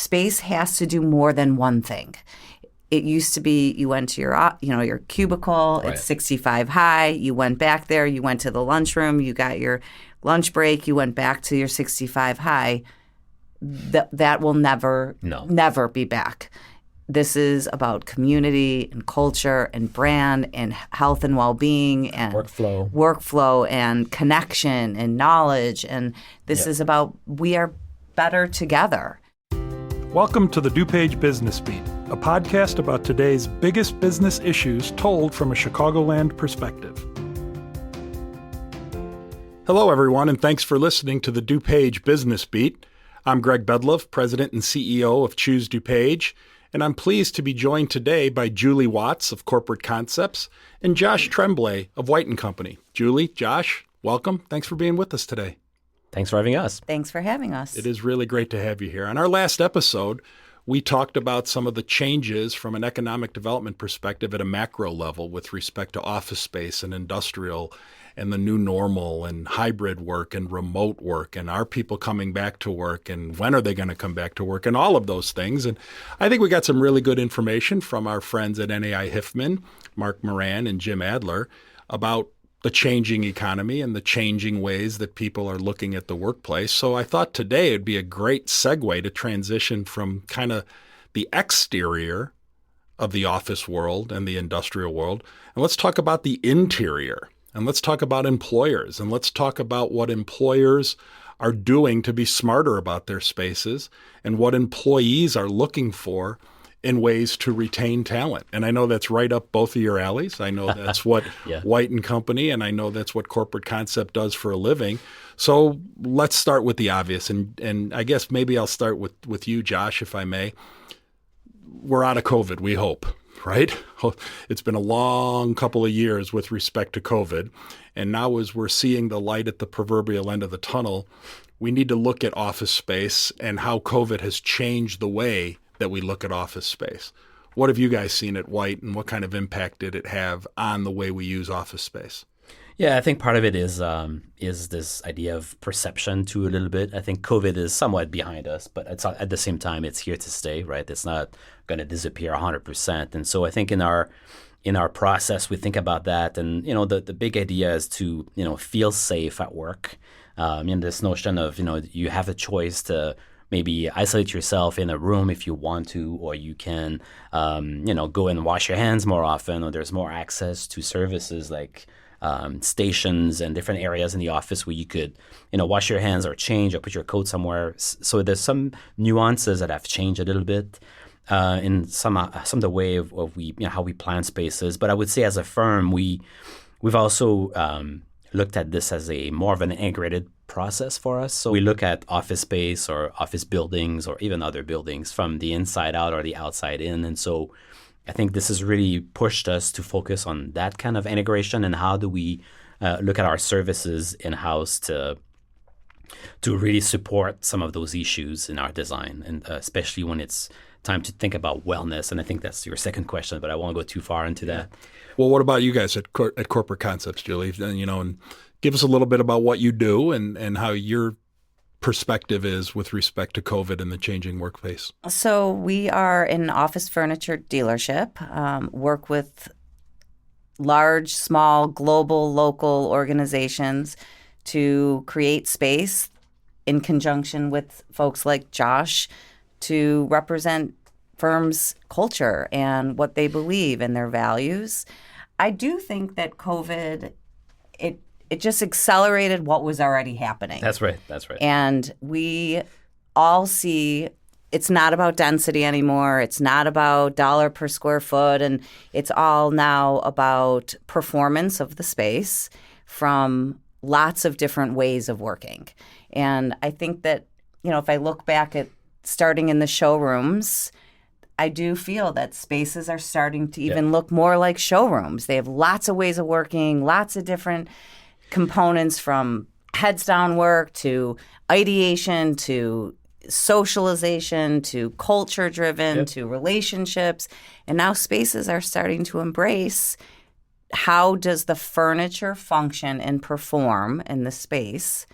space has to do more than one thing. It used to be you went to your cubicle, Right. It's 65 high, you went back there, you went to the lunchroom, you got your lunch break, you went back to your 65 high. That will never be back. This is about community and culture and brand and health and well-being and workflow and connection and knowledge. And this is about we are better together. Welcome to the DuPage Business Beat, a podcast about today's biggest business issues told from a Chicagoland perspective. Hello, everyone, and thanks for listening to the DuPage Business Beat. I'm Greg Bedalov, President and CEO of Choose DuPage, and I'm pleased to be joined today by Julie Watts of Corporate Concepts and Josh Tremblay of Wight & Company. Julie, Josh, welcome. Thanks for being with us today. Thanks for having us. Thanks for having us. It is really great to have you here. On our last episode, we talked about some of the changes from an economic development perspective at a macro level with respect to office space and industrial and the new normal and hybrid work and remote work and are people coming back to work and when are they going to come back to work and all of those things. And I think we got some really good information from our friends at NAI Hiffman, Mark Moran and Jim Adler, about the changing economy and the changing ways that people are looking at the workplace. So I thought today it'd be a great segue to transition from kind of the exterior of the office world and the industrial world. And let's talk about the interior. And let's talk about employers. And let's talk about what employers are doing to be smarter about their spaces and what employees are looking for in ways to retain talent. And I know that's right up both of your alleys. I know that's what Wight & Company, and I know that's what Corporate Concept does for a living. So let's start with the obvious. And I guess maybe I'll start with you, Josh, if I may. We're out of COVID, we hope, right? It's been a long couple of years with respect to COVID. And now as we're seeing the light at the proverbial end of the tunnel, we need to look at office space and how COVID has changed the way that we look at office space. What have you guys seen at Wight, and what kind of impact did it have on the way we use office space? Yeah, I think part of it is this idea of perception too a little bit. I think COVID is somewhat behind us, but it's at the same time it's here to stay, right? It's not going to disappear 100%. And so I think in our process we think about that, and the big idea is to feel safe at work. This notion of you have a choice to maybe isolate yourself in a room if you want to, or you can, go and wash your hands more often, or there's more access to services like stations and different areas in the office where you could, wash your hands or change or put your coat somewhere. So there's some nuances that have changed a little bit in some of the way of how we plan spaces. But I would say as a firm, we've also looked at this as more of an integrated process for us. So we look at office space or office buildings or even other buildings from the inside out or the outside in. And so I think this has really pushed us to focus on that kind of integration and how do we look at our services in-house to really support some of those issues in our design, and especially when it's time to think about wellness. And I think that's your second question, but I won't go too far into that. Well, what about you guys at Corporate Concepts, Julie? And give us a little bit about what you do and how your perspective is with respect to COVID and the changing workplace. So we are an office furniture dealership, work with large, small, global, local organizations to create space in conjunction with folks like Josh to represent firms' culture and what they believe and their values. I do think that COVID, it just accelerated what was already happening. That's right. And we all see it's not about density anymore. It's not about dollar per square foot. And it's all now about performance of the space from lots of different ways of working. And I think that, if I look back at starting in the showrooms, I do feel that spaces are starting to even look more like showrooms. They have lots of ways of working, lots of different components from heads down work to ideation to socialization to culture driven to relationships. And now spaces are starting to embrace how does the furniture function and perform in the space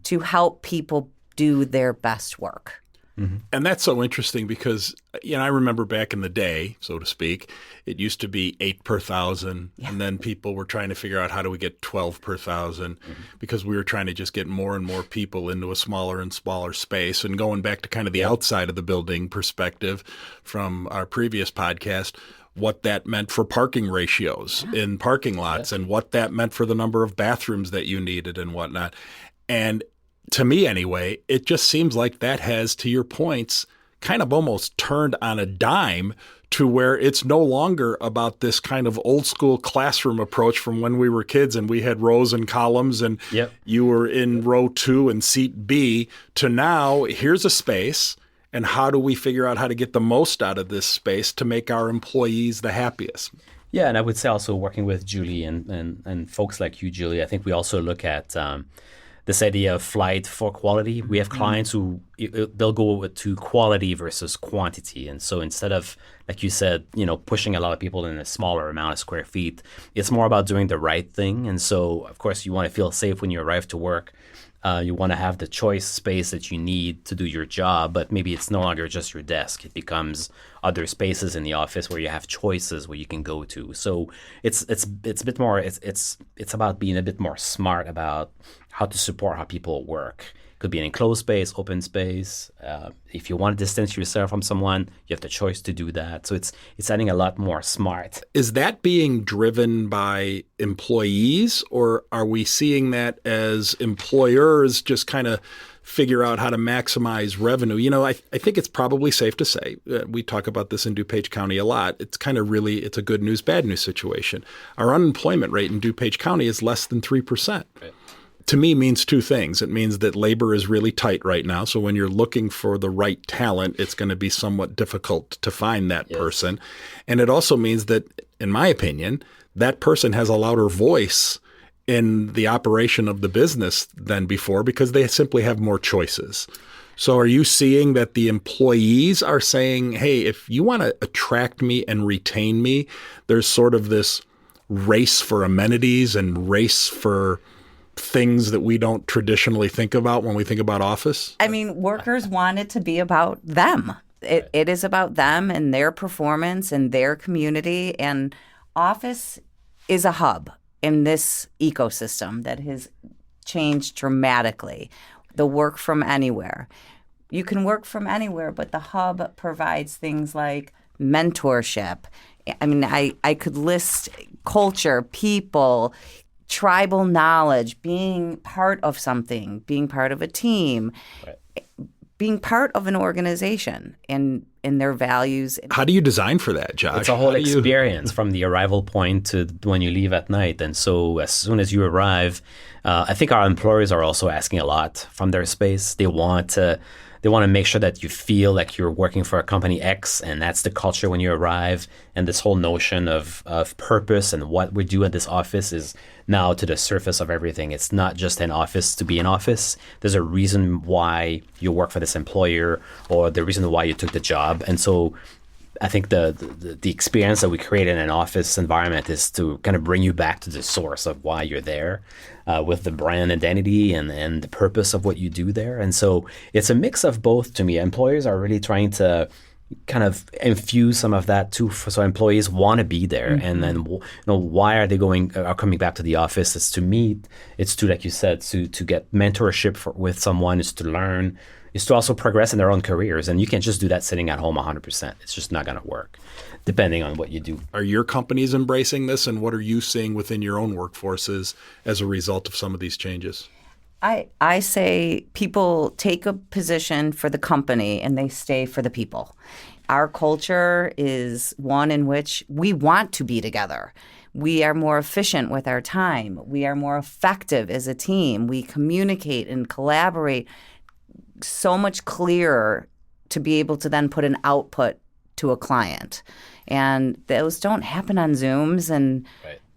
to help people do their best work. And that's so interesting because, I remember back in the day, so to speak, it used to be 8 per 1,000. Yeah. And then people were trying to figure out how do we get 12 per 1,000 because we were trying to just get more and more people into a smaller and smaller space. And going back to kind of the outside of the building perspective from our previous podcast, what that meant for parking ratios in parking lots and what that meant for the number of bathrooms that you needed and whatnot. And to me anyway, it just seems like that has, to your points, kind of almost turned on a dime to where it's no longer about this kind of old school classroom approach from when we were kids and we had rows and columns and you were in row 2 and seat B, to now here's a space and how do we figure out how to get the most out of this space to make our employees the happiest? Yeah, and I would say also working with Julie and folks like you, Julie, I think we also look at this idea of flight for quality. We have clients who they'll go to quality versus quantity. And so instead of, like you said, pushing a lot of people in a smaller amount of square feet, it's more about doing the right thing. And so, of course, you want to feel safe when you arrive to work. You want to have the choice space that you need to do your job, but maybe it's no longer just your desk. It becomes other spaces in the office where you have choices where you can go to. So it's a bit more. It's about being a bit more smart about how to support how people work. It could be an enclosed space, open space. If you want to distance yourself from someone, you have the choice to do that. So it's adding a lot more smart. Is that being driven by employees, or are we seeing that as employers just kind of figure out how to maximize revenue? I think it's probably safe to say, we talk about this in DuPage County a lot, it's kind of really, it's a good news, bad news situation. Our unemployment rate in DuPage County is less than 3%. Right. To me means two things. It means that labor is really tight right now. So when you're looking for the right talent, it's going to be somewhat difficult to find that person. And it also means that, in my opinion, that person has a louder voice in the operation of the business than before because they simply have more choices. So are you seeing that the employees are saying, hey, if you want to attract me and retain me, there's sort of this race for amenities and race for things that we don't traditionally think about when we think about office? I mean, workers want it to be about them. It is about them and their performance and their community. And office is a hub in this ecosystem that has changed dramatically. The work from anywhere. You can work from anywhere, but the hub provides things like mentorship. I mean, I could list culture, people, tribal knowledge, being part of something, being part of a team, being part of an organization and their values. How do you design for that, Josh? It's a whole experience from the arrival point to when you leave at night. And so as soon as you arrive, I think our employers are also asking a lot from their space. They want to make sure that you feel like you're working for a company X, and that's the culture when you arrive. And this whole notion of purpose and what we do at this office is now to the surface of everything. It's not just an office to be an office. There's a reason why you work for this employer or the reason why you took the job. And so I think the experience that we create in an office environment is to kind of bring you back to the source of why you're there, with the brand identity and the purpose of what you do there. And so it's a mix of both to me. Employers are really trying to kind of infuse some of that too, so employees want to be there. Mm-hmm. And then why are they coming back to the office? It's to meet. It's to, like you said, to get mentorship with someone. It's to learn. Is to also progress in their own careers. And you can't just do that sitting at home 100%. It's just not going to work, depending on what you do. Are your companies embracing this? And what are you seeing within your own workforces as a result of some of these changes? I say people take a position for the company and they stay for the people. Our culture is one in which we want to be together. We are more efficient with our time. We are more effective as a team. We communicate and collaborate so much clearer to be able to then put an output to a client. And those don't happen on Zooms, and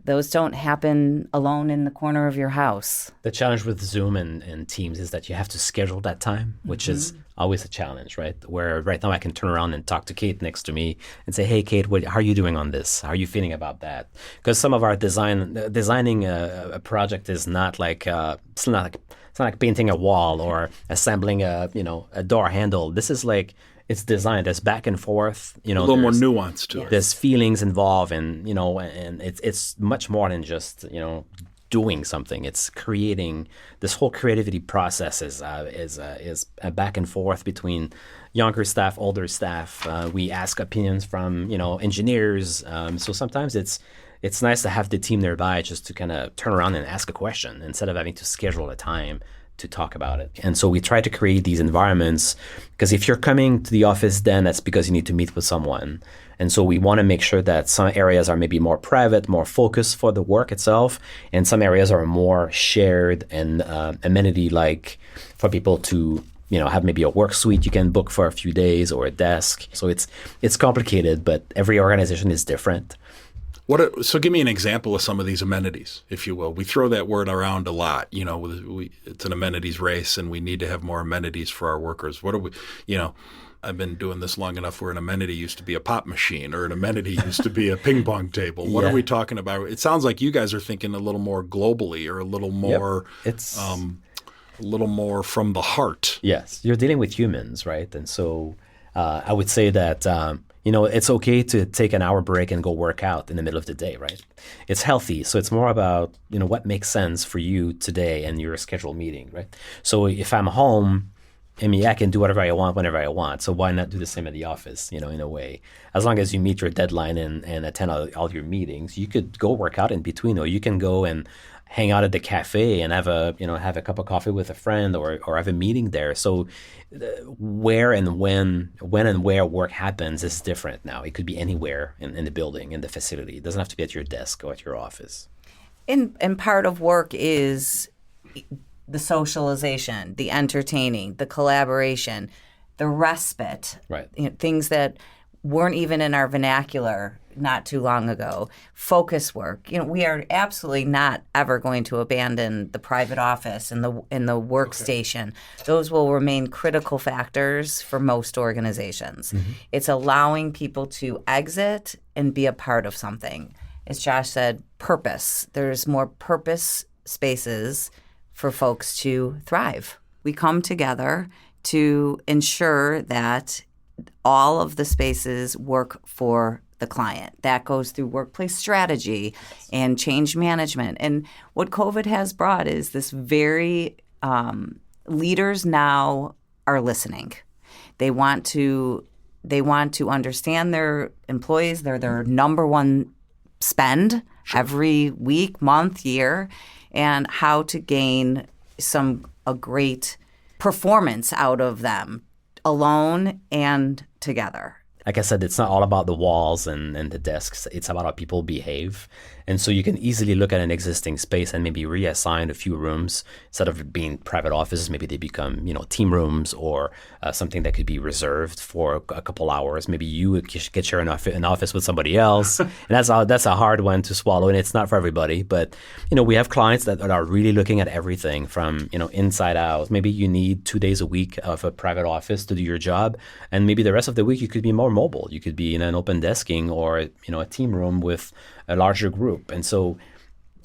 those don't happen alone in the corner of your house. The challenge with Zoom and Teams is that you have to schedule that time, which is always a challenge, right? Where right now I can turn around and talk to Kate next to me and say, hey, Kate, how are you doing on this? How are you feeling about that? Because some of our designing a project is not like, it's It's not like painting a wall or assembling a door handle. This is like, it's designed as back and forth. A little more nuance to it. There's feelings involved, and it's much more than just doing something. It's creating. This whole creativity process is a back and forth between younger staff, older staff. We ask opinions from engineers. So sometimes it's nice to have the team nearby just to kind of turn around and ask a question instead of having to schedule a time to talk about it. And so we try to create these environments, because if you're coming to the office, then that's because you need to meet with someone. And so we want to make sure that some areas are maybe more private, more focused for the work itself, and some areas are more shared and amenity-like for people to have maybe a work suite you can book for a few days, or a desk. So it's complicated, but every organization is different. So give me an example of some of these amenities, if you will. We throw that word around a lot. It's an amenities race, and we need to have more amenities for our workers. What are we, I've been doing this long enough where an amenity used to be a pop machine, or an amenity used to be a ping pong table. What are we talking about? It sounds like you guys are thinking a little more globally, or a little more It's a little more from the heart. Yes, you're dealing with humans, right? And so I would say that it's okay to take an hour break and go work out in the middle of the day, right? It's healthy. So it's more about, what makes sense for you today and your scheduled meeting, right? So if I'm home, I can do whatever I want whenever I want. So why not do the same at the office, in a way? As long as you meet your deadline and attend all your meetings, you could go work out in between, or you can go and hang out at the cafe and have a cup of coffee with a friend, or have a meeting there. So where and when and where work happens is different now. It could be anywhere in the building, in the facility. It doesn't have to be at your desk or at your office. And part of work is the socialization, the entertaining, the collaboration, the respite, right? Things that weren't even in our vernacular not too long ago. Focus work. We are absolutely not ever going to abandon the private office and the workstation. Okay. Those will remain critical factors for most organizations. Mm-hmm. It's allowing people to exit and be a part of something. As Josh said, purpose. There's more purpose spaces for folks to thrive. We come together to ensure that all of the spaces work for the client. That goes through workplace strategy and change management. And what COVID has brought is this very leaders now are listening. They want to understand their employees. They're their number one spend every week, month, year, and how to gain a great performance out of them, alone and together. Like I said, it's not all about the walls and the desks. It's about how people behave. And so you can easily look at an existing space and maybe reassign a few rooms. Instead of being private offices, maybe they become, team rooms, or something that could be reserved for a couple hours. Maybe you could share an office with somebody else. And that's a hard one to swallow, and it's not for everybody. But, we have clients that are really looking at everything from, inside out. Maybe you need 2 days a week of a private office to do your job. And maybe the rest of the week you could be more mobile. You could be in an open desking, or, a team room with a larger group. And so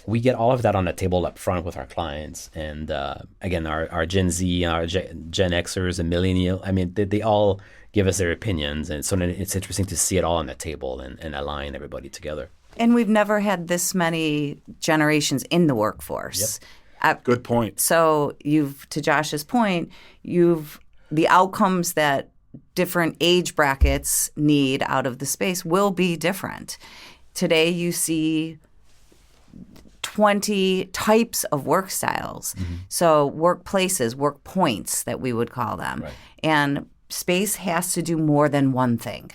we get all of that on the table up front with our clients. And again, our Gen Z, our Gen Xers, and millennial, they all give us their opinions. And so it's interesting to see it all on the table and align everybody together. And we've never had this many generations in the workforce. Yep. Good point. So to Josh's point, the outcomes that different age brackets need out of the space will be different. Today you see 20 types of work styles. Mm-hmm. So workplaces, work points that we would call them. Right. And space has to do more than one thing.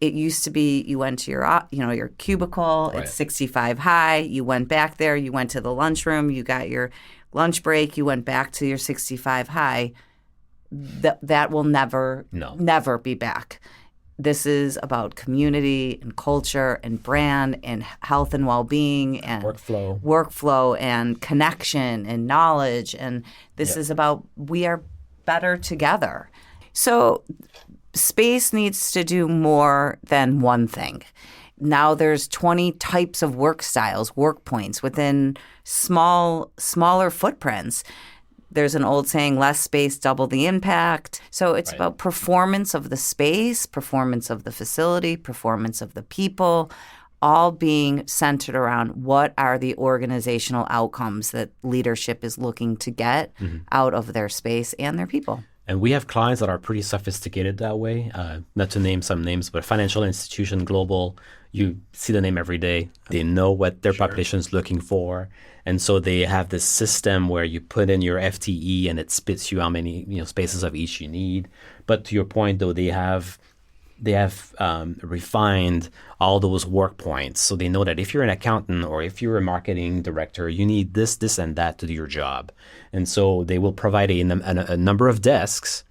It used to be you went to your cubicle, right. It's 65 high, you went back there, you went to the lunchroom, you got your lunch break, you went back to your 65 high. That will never be back. This is about community and culture and brand and health and well-being and workflow and connection and knowledge. And this is about we are better together. So space needs to do more than one thing. Now there's 20 types of work styles, work points within smaller footprints. There's an old saying, less space, double the impact. So it's about performance of the space, performance of the facility, performance of the people, all being centered around what are the organizational outcomes that leadership is looking to get out of their space and their people. And we have clients that are pretty sophisticated that way. Not to name some names, but financial institution, global, you see the name every day. They know what their population is looking for. And so they have this system where you put in your FTE and it spits you how many spaces of each you need. But to your point, though, they have refined all those work points. So they know that if you're an accountant or if you're a marketing director, you need this, this, and that to do your job. And so they will provide a number of desks.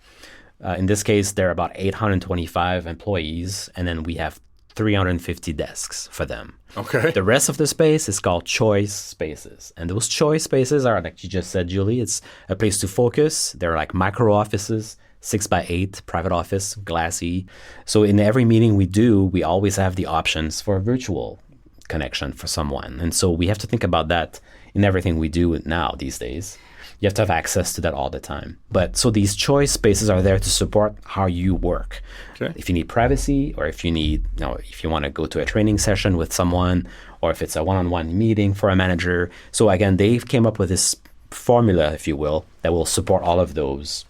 In this case, there are about 825 employees, and then we have 350 desks for them. Okay. The rest of the space is called choice spaces. And those choice spaces are, like you just said, Julie, it's a place to focus. They're like micro offices, 6x8, private office, glassy. So in every meeting we do, we always have the options for a virtual connection for someone. And so we have to think about that in everything we do now these days. You have to have access to that all the time. But so these choice spaces are there to support how you work. Okay. If you need privacy, or if you need, if you want to go to a training session with someone, or if it's a one-on-one meeting for a manager. So again, they came up with this formula, if you will, that will support all of those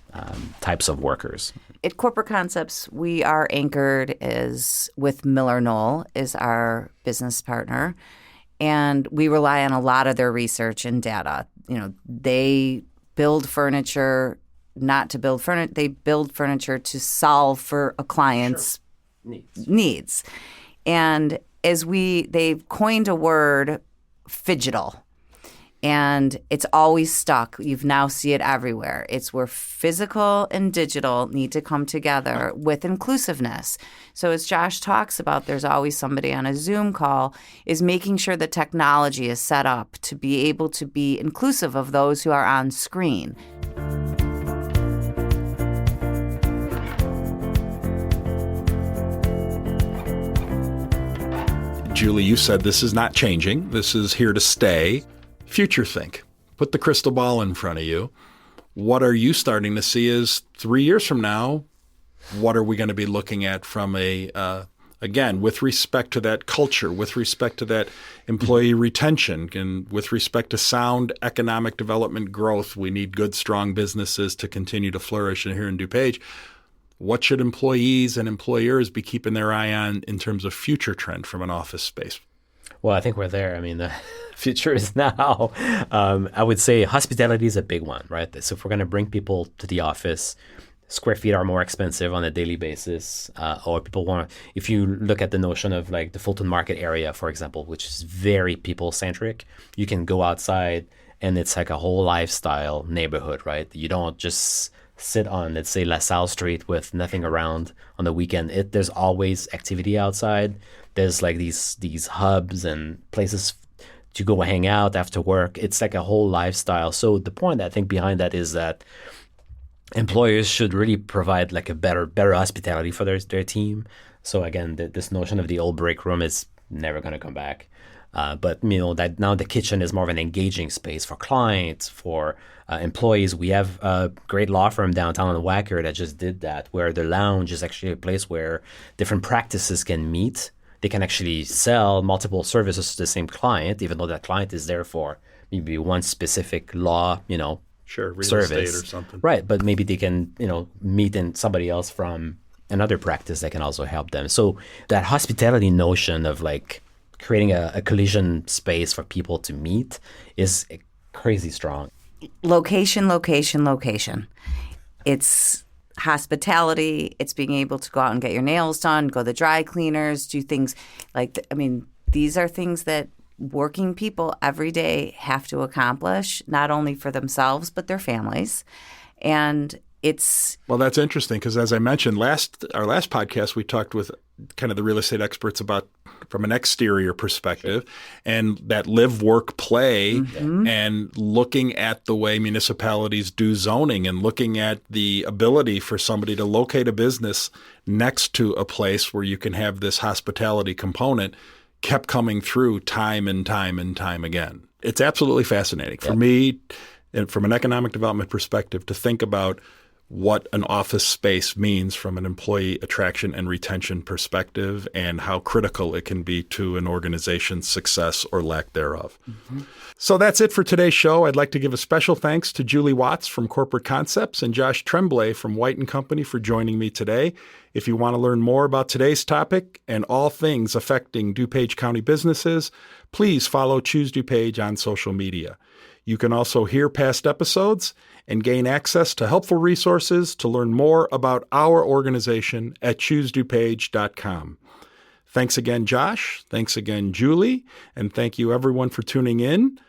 types of workers. At Corporate Concepts, we are anchored with Miller Knoll is our business partner, and we rely on a lot of their research and data. They build furniture not to build furniture. They build furniture to solve for a client's needs. And they've coined a word, phygital. And it's always stuck. You now see it everywhere. It's where physical and digital need to come together with inclusiveness. So as Josh talks about, there's always somebody on a Zoom call, is making sure the technology is set up to be able to be inclusive of those who are on screen. Julie, you said this is not changing. This is here to stay. Future think. Put the crystal ball in front of you. What are you starting to see is 3 years from now, what are we going to be looking at from again, with respect to that culture, with respect to that employee retention, and with respect to sound economic development growth? We need good, strong businesses to continue to flourish here in DuPage. What should employees and employers be keeping their eye on in terms of future trend from an office space? Well, I think we're there. I mean, the future is now. I would say hospitality is a big one, right? So if we're going to bring people to the office, square feet are more expensive on a daily basis. Or people want to, if you look at the notion of like the Fulton Market area, for example, which is very people-centric, you can go outside and it's like a whole lifestyle neighborhood, right? You don't just sit on, let's say, LaSalle Street with nothing around on the weekend. There's always activity outside. There's like these hubs and places to go hang out after work. It's like a whole lifestyle. So the point I think behind that is that employers should really provide like a better hospitality for their team. So again, this notion of the old break room is never going to come back. But that now the kitchen is more of an engaging space for clients, for employees. We have a great law firm downtown in Wacker that just did that, where the lounge is actually a place where different practices can meet. They can actually sell multiple services to the same client, even though that client is there for maybe one specific law, real service estate or something. Right, but maybe they can, meet in somebody else from another practice that can also help them. So that hospitality notion of like creating a collision space for people to meet is crazy strong. Location. It's hospitality. It's being able to go out and get your nails done, go to the dry cleaners, do things these are things that working people every day have to accomplish, not only for themselves, but their families. And well, that's interesting because, as I mentioned, our last podcast, we talked with kind of the real estate experts about from an exterior perspective and that live, work, play, and looking at the way municipalities do zoning and looking at the ability for somebody to locate a business next to a place where you can have this hospitality component kept coming through time and time and time again. It's absolutely fascinating. For me, and from an economic development perspective, to think about what an office space means from an employee attraction and retention perspective and how critical it can be to an organization's success or lack thereof. Mm-hmm. So that's it for today's show. I'd like to give a special thanks to Julie Watts from Corporate Concepts and Josh Tremblay from Wight & Company for joining me today. If you want to learn more about today's topic and all things affecting DuPage County businesses, please follow Choose DuPage on social media. You can also hear past episodes and gain access to helpful resources to learn more about our organization at choosedupage.com. Thanks again, Josh. Thanks again, Julie. And thank you, everyone, for tuning in.